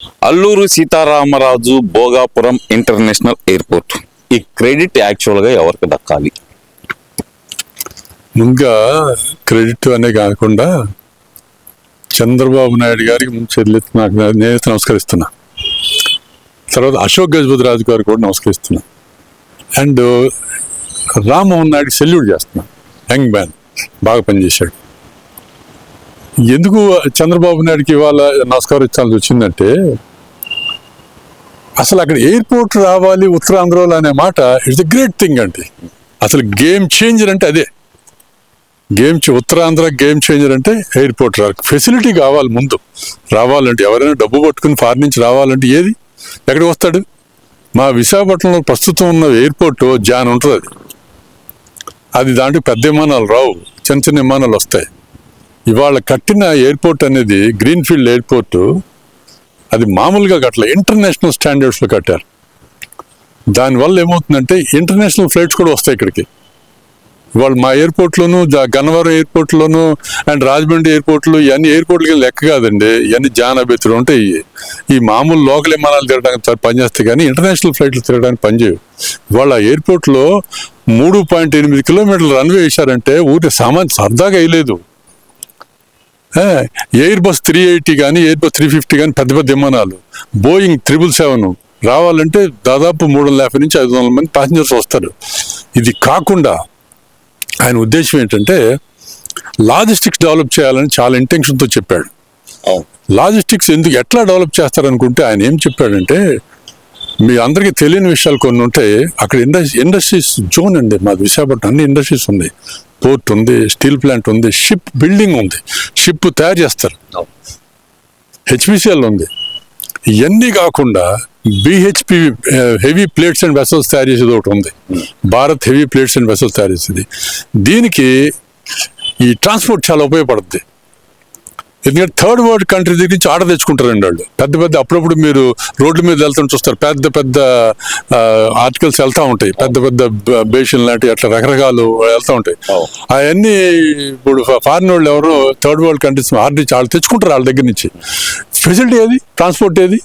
Alluri Sitaramaraju Bhogapuram international airport, ఈ credit యాక్చువల్గా ఎవరికి దక్కాలి? ముందుగా క్రెడిట్ అనే కాకుండా చంద్రబాబు నాయుడు గారికి ముందు నాకు నేనైతే నమస్కరిస్తున్నా. తర్వాత అశోక్ గజపతి రాజు గారికి కూడా నమస్కరిస్తున్నా. అండ్ రామ్మోహన్ నాయుడికి సెల్యూట్ చేస్తున్నా. యంగ్ మ్యాన్, బాగా పనిచేశాడు. ఎందుకు చంద్రబాబు నాయుడికి ఇవాళ నమస్కరించాల్సి వచ్చిందంటే, అసలు అక్కడ ఎయిర్పోర్ట్ రావాలి ఉత్తరాంధ్రలో అనే మాట ఇట్స్ ఎ గ్రేట్ థింగ్ అండి. అసలు గేమ్ చేంజర్ అంటే అదే. ఉత్తరాంధ్ర గేమ్ చేంజర్ అంటే ఎయిర్పోర్ట్ ఫెసిలిటీ కావాలి. ముందు రావాలంటే ఎవరైనా డబ్బు పట్టుకుని ఫారిన్ నుంచి రావాలంటే ఎక్కడికి వస్తాడు? మా విశాఖపట్నంలో ప్రస్తుతం ఉన్న ఎయిర్పోర్ట్ జాన్ ఉంటుంది. అది దాంట్లో పెద్ద విమానాలు రావు, చిన్న చిన్న విమానాలు వస్తాయి. ఇవాళ కట్టిన ఎయిర్పోర్ట్ అనేది గ్రీన్ఫీల్డ్ ఎయిర్పోర్టు, అది మామూలుగా కట్టలే, ఇంటర్నేషనల్ స్టాండర్డ్స్లో కట్టారు. దానివల్ల ఏమవుతుందంటే ఇంటర్నేషనల్ ఫ్లైట్స్ కూడా వస్తాయి ఇక్కడికి. ఇవాళ మా ఎయిర్పోర్ట్లోను, గన్నవరం ఎయిర్పోర్ట్లోను అండ్ రాజమండ్రి ఎయిర్పోర్ట్లు, ఇవన్నీ ఎయిర్పోర్ట్లకి లెక్క కాదండి. ఇవన్నీ జానబెత్తులు ఉంటాయి. ఈ మామూలు లోకల్ విమానాలు తిరగడానికి పనిచేస్తాయి, కానీ ఇంటర్నేషనల్ ఫ్లైట్లు తిరగడానికి పనిచేయవు. ఇవాళ ఎయిర్పోర్ట్లో 3.8 కిలోమీటర్లు రన్వే వేశారంటే ఊరి సామాన్య సరదాగా వేయలేదు. ఎయిర్ బస్ 380 కానీ ఎయిర్ బస్ 350 కానీ పెద్ద పెద్ద విమానాలు, బోయింగ్ 777 రావాలంటే దాదాపు 350 నుంచి 500 మంది ప్యాసింజర్స్ వస్తారు. ఇది కాకుండా ఆయన ఉద్దేశం ఏంటంటే లాజిస్టిక్స్ డెవలప్ చేయాలని చాలా ఇంటెన్షన్తో చెప్పాడు. లాజిస్టిక్స్ ఎట్లా డెవలప్ చేస్తారనుకుంటే ఆయన ఏం చెప్పాడంటే, మీ అందరికీ తెలియని విషయాలు కొన్ని ఉంటాయి. అక్కడ ఇండస్ట్రీస్ జోన్ అండి. మా విశాఖపట్నం అన్ని ఇండస్ట్రీస్ ఉన్నాయి. పోర్ట్ ఉంది, స్టీల్ ప్లాంట్ ఉంది, షిప్ బిల్డింగ్ ఉంది, షిప్ తయారు చేస్తారు, హెచ్పిసిఎల్ ఉంది. ఇవన్నీ కాకుండా BHP heavy plates and vessels తయారు చేసేది ఒకటి ఉంది, Bharat heavy plates and vessels తయారు చేసేది. దీనికి ఈ ట్రాన్స్పోర్ట్ చాలా ఉపయోగపడుతుంది. ఎందుకంటే థర్డ్ వరల్డ్ కంట్రీ దగ్గర నుంచి ఆర్డర్ తెచ్చుకుంటారండి వాళ్ళు. పెద్ద పెద్ద అప్పుడప్పుడు మీరు రోడ్ల మీద వెళ్తుంటే చూస్తారు, పెద్ద పెద్ద ఆర్టికల్స్ వెళ్తూ ఉంటాయి, పెద్ద పెద్ద బేషన్ లాంటివి అట్లా రకరకాలు వెళ్తూ ఉంటాయి. అవన్నీ ఇప్పుడు ఫారిన్ వాళ్ళు ఎవరు థర్డ్ వరల్డ్ కంట్రీస్ ఆర్డర్ ఇచ్చి వాళ్ళు తెచ్చుకుంటారు వాళ్ళ దగ్గర నుంచి. ఫెసిలిటీ ఏది? ట్రాన్స్పోర్ట్ ఏది?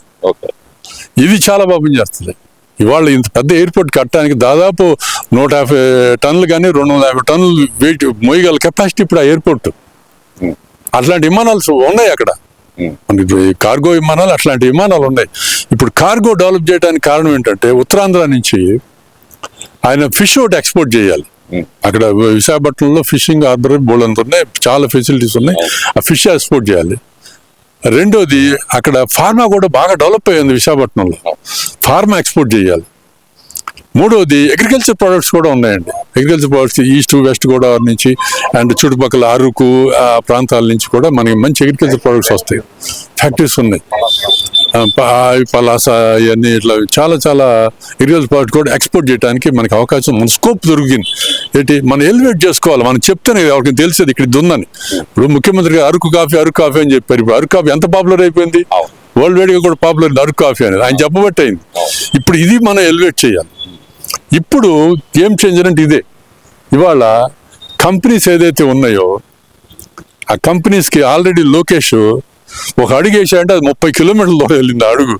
ఇది చాలా బాగా పనిచేస్తుంది. ఇవాళ ఇంత పెద్ద ఎయిర్పోర్ట్ కట్టడానికి దాదాపు 150 టన్నులు కానీ 250 టన్నులు వెయిట్ మోయగల కెపాసిటీ ఇప్పుడు ఆ ఎయిర్పోర్ట్. అట్లాంటి విమానాలు ఉన్నాయి అక్కడ, కార్గో విమానాలు, అట్లాంటి విమానాలు ఉన్నాయి. ఇప్పుడు కార్గో డెవలప్ చేయడానికి కారణం ఏంటంటే, ఉత్తరాంధ్ర నుంచి ఆయన ఫిష్ ఒకటి ఎక్స్పోర్ట్ చేయాలి. అక్కడ విశాఖపట్నంలో ఫిషింగ్ హార్బర్ బోల్డ్ ఉన్నాయి, చాలా ఫెసిలిటీస్ ఉన్నాయి. ఆ ఫిష్ ఎక్స్పోర్ట్ చేయాలి. రెండోది, అక్కడ ఫార్మా కూడా బాగా డెవలప్ అయ్యింది విశాఖపట్నంలో, ఫార్మా ఎక్స్పోర్ట్ చేయాలి. మూడవది, అగ్రికల్చర్ ప్రొడక్ట్స్ కూడా ఉన్నాయండి. Agriculture products east west Godavari నుంచి అండ్ చుట్టుపక్కల అరకు ఆ ప్రాంతాల నుంచి కూడా మనకి మంచి అగ్రికల్చర్ ప్రొడక్ట్స్ వస్తాయి. ఫ్యాక్టరీస్ ఉన్నాయి, పలాస ఇవన్నీ ఇట్లా చాలా చాలా అగ్రికల్చర్ ప్రొడక్ట్స్ కూడా ఎక్స్పోర్ట్ చేయడానికి మనకి అవకాశం, మన స్కోప్ దొరికింది. ఏంటి, మనం ఎలివేట్ చేసుకోవాలి. మనం చెప్తేనే ఎవరికి తెలిసేది ఇక్కడ ఇది ఉందని. ఇప్పుడు ముఖ్యమంత్రి గారు అరకు కాఫీ అని చెప్పారు. ఇప్పుడు అరకు కాఫీ ఎంత పాపులర్ అయిపోయింది, వరల్డ్ వైడ్గా కూడా పాపులర్ అరకు కాఫీ అనేది ఆయన చెప్పబట్టి అయింది. ఇప్పుడు ఇది మనం ఎలివేట్ చేయాలి. ఇప్పుడు గేమ్ చేంజర్ అంటే ఇదే. ఇవాళ కంపెనీస్ ఏదైతే ఉన్నాయో ఆ కంపెనీస్కి ఆల్రెడీ లోకేష్ ఒక అడుగు వేసాడంటే అది 30 కిలోమీటర్ల దూరం వెళ్ళింది అడుగు.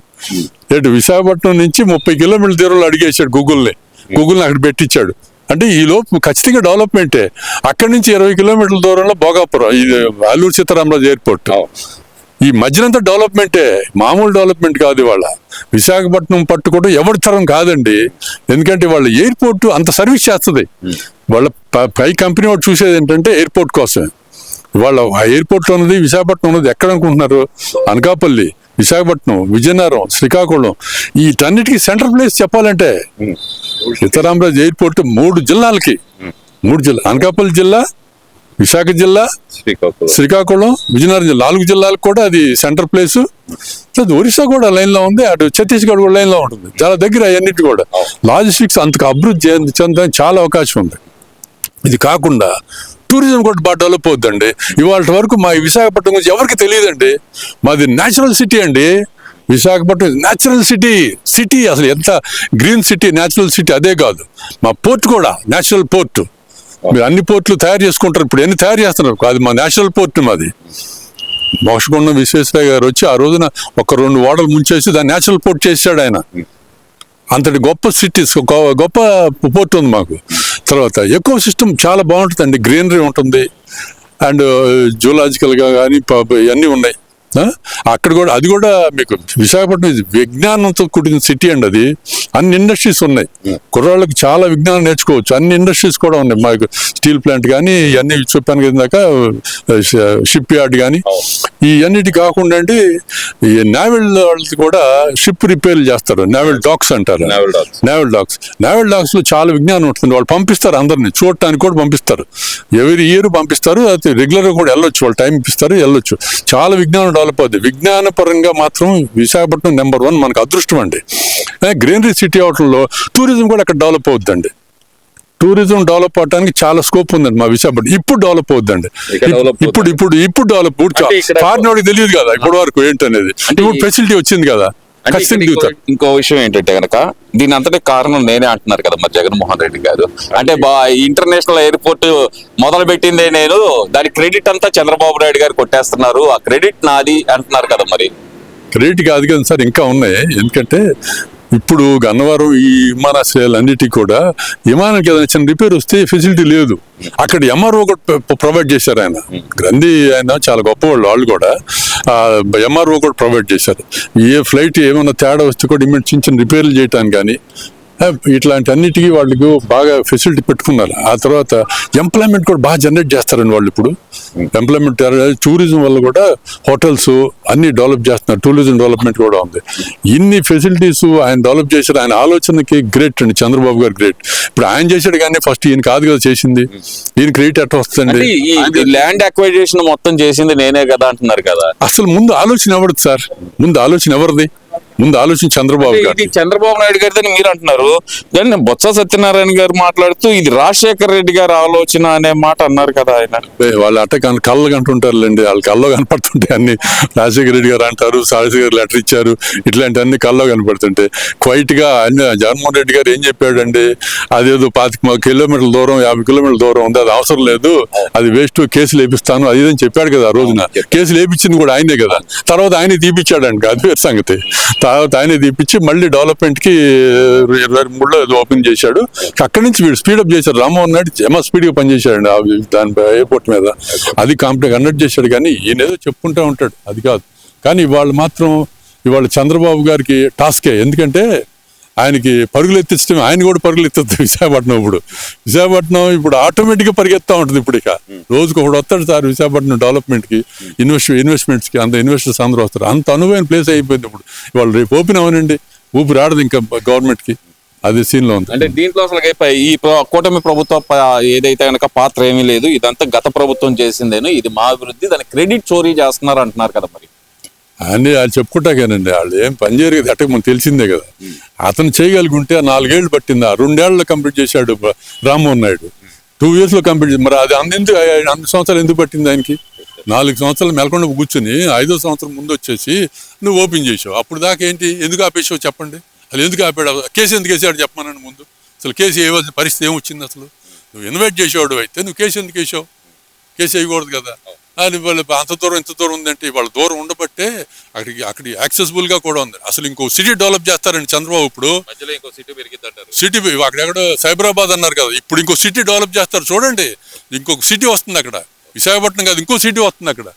ఏంటి, విశాఖపట్నం నుంచి 30 కిలోమీటర్ల దూరంలో అడిగేసాడు గూగుల్ని అక్కడ పెట్టించాడు. అంటే ఈ లోపు ఖచ్చితంగా డెవలప్మెంటే. అక్కడి నుంచి 20 కిలోమీటర్ల దూరంలో భోగాపురం, ఇది అల్లూరు సీతారామరాజు ఎయిర్పోర్ట్. ఈ మధ్యనంతా డెవలప్మెంటే, మామూలు డెవలప్మెంట్ కాదు. ఇవాళ విశాఖపట్నం పట్టుకోవడం ఎవరి తరం కాదండి. ఎందుకంటే వాళ్ళ ఎయిర్పోర్ట్ అంత సర్వీస్ చేస్తుంది. వాళ్ళ పై కంపెనీ వాడు చూసేది ఏంటంటే ఎయిర్పోర్ట్ కోసమే. వాళ్ళ ఆ ఎయిర్పోర్ట్లో ఉన్నది విశాఖపట్నం ఉన్నది ఎక్కడ అనుకుంటున్నారు? అనకాపల్లి, విశాఖపట్నం, విజయనగరం, శ్రీకాకుళం, వీటన్నిటికీ సెంట్రల్ ప్లేస్ చెప్పాలంటే సీతారామరాజు ఎయిర్పోర్ట్ 3 జిల్లాలకి, 3 జిల్లా, అనకాపల్లి జిల్లా, విశాఖ జిల్లా, శ్రీకాకుళం, విజయనగరం జిల్లా, 4 జిల్లాలకు కూడా అది సెంటర్ ప్లేసు. ఒరిస్సా కూడా లైన్లో ఉంది, అటు ఛత్తీస్గఢ్ కూడా లైన్లో ఉంటుంది, చాలా దగ్గర. అవన్నిటి కూడా లాజిస్టిక్స్ అంతకు అభివృద్ధి చెందడానికి చాలా అవకాశం ఉంది. ఇది కాకుండా టూరిజం కూడా బాగా డెవలప్ అవుతుందండి. ఇవాళ వరకు మా విశాఖపట్నం గురించి ఎవరికి తెలియదండి. మాది న్యాచురల్ సిటీ అండి. విశాఖపట్నం న్యాచురల్ సిటీ అసలు ఎంత గ్రీన్ సిటీ, న్యాచురల్ సిటీ. అదే కాదు, మా పోర్ట్ కూడా న్యాచురల్ పోర్టు. మీరు అన్ని పోర్ట్లు తయారు చేసుకుంటారు, ఇప్పుడు ఎన్ని తయారు చేస్తున్నారు, అది మా నేషనల్ పోర్ట్. మాది మోక్షగుండం విశ్వేశ్వరయ్య గారు వచ్చి ఆ రోజున ఒక 2 ఓడలు ముంచేసి దాన్ని నేచురల్ పోర్ట్ చేశాడు ఆయన. అంతటి గొప్ప సిటీస్, గొప్ప పోర్ట్ ఉంది మాకు. తర్వాత ఎకో సిస్టమ్ చాలా బాగుంటుందండి, గ్రీనరీ ఉంటుంది, అండ్ జూలాజికల్గా కానీ ఇవన్నీ ఉన్నాయి. అక్కడ కూడా అది కూడా మీకు విశాఖపట్నం విజ్ఞానంతో కూడిన సిటీ అండి. అది అన్ని ఇండస్ట్రీస్ ఉన్నాయి, కుర్రాళ్ళకి చాలా విజ్ఞానం నేర్చుకోవచ్చు. అన్ని ఇండస్ట్రీస్ కూడా ఉన్నాయి మాకు, స్టీల్ ప్లాంట్ కానీ ఇవన్నీ చెప్పాను కదా, షిప్ యార్డ్ కానీ. ఈ అన్నిటి కాకుండా అండి ఈ నేవల్ వాళ్ళకి కూడా షిప్ రిపేర్లు చేస్తారు, నేవల్ డాక్స్ అంటారు. నేవల్ డాక్స్ లో చాలా విజ్ఞానం ఉంటుంది. వాళ్ళు పంపిస్తారు అందరినీ చూడటానికి కూడా పంపిస్తారు, ఎవరి ఇయర్ పంపిస్తారు. అది రెగ్యులర్ గా కూడా వెళ్ళొచ్చు, వాళ్ళు టైం ఇస్తారు, వెళ్ళొచ్చు. చాలా విజ్ఞానం డెవలప్ అవుతుంది. విజ్ఞాన పరంగా మాత్రం విశాఖపట్నం నెంబర్ 1 మనకు అదృష్టం అండి. గ్రీనరీ సిటీ అవటంలో టూరిజం కూడా అక్కడ డెవలప్ అవుతుందండి. టూరిజం డెవలప్ అవడానికి చాలా స్కోప్ ఉందండి మా విశాఖపట్నం. ఇప్పుడు డెవలప్ అవుతుందండి, ఇప్పుడు డెవలప్. ఫారిన్ వాడికి తెలియదు కదా ఇప్పటి వరకు ఏంటనేది. ఇప్పుడు ఫెసిలిటీ వచ్చింది కదా. ఇంకో విషయం ఏంటంటే గనక దీని అంతటి కారణం నేనే అంటున్నారు కదా మరి జగన్మోహన్ రెడ్డి గారు. అంటే ఇంటర్నేషనల్ ఎయిర్పోర్ట్ మొదలు పెట్టిందే నేను, దాని క్రెడిట్ అంతా చంద్రబాబు నాయుడు గారు కొట్టేస్తున్నారు, ఆ క్రెడిట్ నాది అంటున్నారు కదా. మరి క్రెడిట్ కాదు కదా సార్, ఇంకా ఉన్నాయి. ఎందుకంటే ఇప్పుడు గన్నవరం ఈ విమానాశ్రయాలు అన్నిటికీ కూడా విమానానికి ఏదైనా చిన్న రిపేర్ వస్తే ఫెసిలిటీ లేదు. అక్కడ ఎంఆర్ఓ కూడా ప్రొవైడ్ చేశారు ఆయన. గ్రంథి ఆయన చాలా గొప్పవాళ్ళు, వాళ్ళు కూడా ఎంఆర్ఓ కూడా ప్రొవైడ్ చేశారు. ఏ ఫ్లైట్ ఏమైనా తేడా వస్తే కూడా ఇమీడియట్ చిన్న రిపేర్లు చేయడానికి కానీ ఇట్లాంటి అన్నిటికీ వాళ్ళకు బాగా ఫెసిలిటీ పెట్టుకున్నారు. ఆ తర్వాత ఎంప్లాయ్మెంట్ కూడా బాగా జనరేట్ చేస్తారండి వాళ్ళు. ఇప్పుడు ఎంప్లాయ్మెంట్ టూరిజం వల్ల కూడా హోటల్స్ అన్ని డెవలప్ చేస్తున్నారు, టూరిజం డెవలప్మెంట్ కూడా ఉంది. ఇన్ని ఫెసిలిటీస్ ఆయన డెవలప్ చేశారు. ఆయన ఆలోచనకి గ్రేట్ అండి, చంద్రబాబు గారు గ్రేట్. ఇప్పుడు ఆయన చేశాడు కానీ ఫస్ట్ ఈయన కాదు కదా చేసింది. ఈయన క్రెడిట్ ఎట్లా వస్తుందండి? ల్యాండ్ అక్వైజేషన్ మొత్తం చేసింది నేనే కదా అంటున్నారు కదా. అసలు ముందు ఆలోచన ఎవరిది సార్? ముందు ఆలోచన ఎవరిది? ముందు ఆలోచన చంద్రబాబు గారు. ఇది చంద్రబాబు నాయుడు గారిదని మీరు అంటున్నారు, కానీ బొత్స సత్యనారాయణ గారు మాట్లాడుతూ ఇది రాజశేఖర రెడ్డి గారి ఆలోచన అనే మాట అన్నారు కదా ఆయన. వాళ్ళు అట్ట కళ్ళు కంటుంటారులేండి, వాళ్ళు కల్లో కనపడుతుంటాయి అన్ని. రాజశేఖర రెడ్డి గారు అంటారు, సారథి గారు లెటర్ ఇచ్చారు, ఇట్లాంటి అన్ని కల్లో కనపడుతుంటాయి. క్వైట్ గా అన్ని జగన్మోహన్ రెడ్డి గారు ఏం చెప్పాడండి, అదేదో 25 కిలోమీటర్ల దూరం 50 కిలోమీటర్ల దూరం ఉంది, అది అవసరం లేదు, అది వేస్ట్, కేసులు వేపిస్తాను అది ఇదని చెప్పాడు కదా ఆ రోజున. కేసులు వేపించింది కూడా ఆయనే కదా. తర్వాత ఆయనే తీపిచ్చాడండి, అది వేరే సంగతి. తర్వాత ఆయనే తీపిచ్చి మళ్ళీ డెవలప్మెంట్ కి 23లో ఏదో ఓపెన్ చేశాడు. అక్కడి నుంచి వీడు స్పీడప్ చేశారు. రామ్మోహన్ నాయుడు స్పీడ్ గా పనిచేశాడు దాని ఎయిర్పోర్ట్ మీద. అది కాంప్లీట్ కండక్ట్ చేశాడు. కానీ ఈయన ఏదో చెప్పుకుంటూ ఉంటాడు, అది కాదు. కానీ ఇవాళ చంద్రబాబు గారికి టాస్కే. ఎందుకంటే ఆయనకి పరుగులు ఎత్తించడం, ఆయన కూడా పరుగులు ఎత్తుంది విశాఖపట్నం. విశాఖపట్నం ఇప్పుడు ఆటోమేటిక్ గా పరిగెత్తా ఉంటుంది. ఇప్పుడు ఇక రోజుకు ఒకడు వస్తాడు సార్ విశాఖపట్నం డెవలప్మెంట్ కి, ఇన్వెస్ట్మెంట్స్ కి. అంత ఇన్వెస్టర్స్ అందరూ వస్తారు. అంత అనువైన ప్లేస్ అయిపోయింది ఇప్పుడు. ఇవాళ రేపు ఓపెన్ అవనండి, ఊపిరి ఆడదు ఇంకా గవర్నమెంట్ కి. అది సీన్ లో ఉంది. అంటే దీంట్లో అసలు ఈ కూటమి ప్రభుత్వం ఏదైతే కనుక పాత్ర ఏమీ లేదు, ఇదంతా గత ప్రభుత్వం చేసిందేను, ఇది మా అభివృద్ధి, దాని క్రెడిట్ చోరీ చేస్తున్నారు అంటున్నారు కదా. మరి అని వాళ్ళు చెప్పుకుంటాకేనండి, వాళ్ళు ఏం పని చేయరు కదా, అట్టకి మనకు తెలిసిందే కదా. అతను చేయగలిగుంటే 4 ఏళ్ళు పట్టింది, 2 ఏళ్లలో కంప్లీట్ చేశాడు రామ్మోహన్ నాయుడు. 2 years లో కంప్లీట్. మరి అది అన్ని సంవత్సరాలు ఎందుకు పట్టింది ఆయనకి? 4 సంవత్సరాలు మెలకొండ కూర్చొని 5వ సంవత్సరం ముందు వచ్చేసి నువ్వు ఓపెన్ చేసావు. అప్పుడు దాకా ఏంటి, ఎందుకు ఆపేసావు చెప్పండి? అసలు ఎందుకు ఆపాడు? కేసు ఎందుకు వేసాడు చెప్పమనండి ముందు. అసలు కేసు వేయవలసిన పరిస్థితి ఏమొచ్చింది? అసలు నువ్వు ఇన్వైట్ చేసేవాడు అయితే నువ్వు కేసు ఎందుకు వేసావు? కేసు వేయకూడదు కదా. అది అంత దూరం ఇంత దూరం ఉందంటే వాళ్ళ దూరం ఉండబట్టే అక్కడికి యాక్సెసిబుల్ గా కూడా ఉంది. అసలు ఇంకో సిటీ డెవలప్ చేస్తారండి చంద్రబాబు. ఇప్పుడు సిటీ అక్కడెక్కడ సైబరాబాద్ అన్నారు కదా, ఇప్పుడు ఇంకో సిటీ డెవలప్ చేస్తారు చూడండి. ఇంకొక సిటీ వస్తుంది అక్కడ, విశాఖపట్నం కాదు ఇంకో సిటీ వస్తుంది అక్కడ.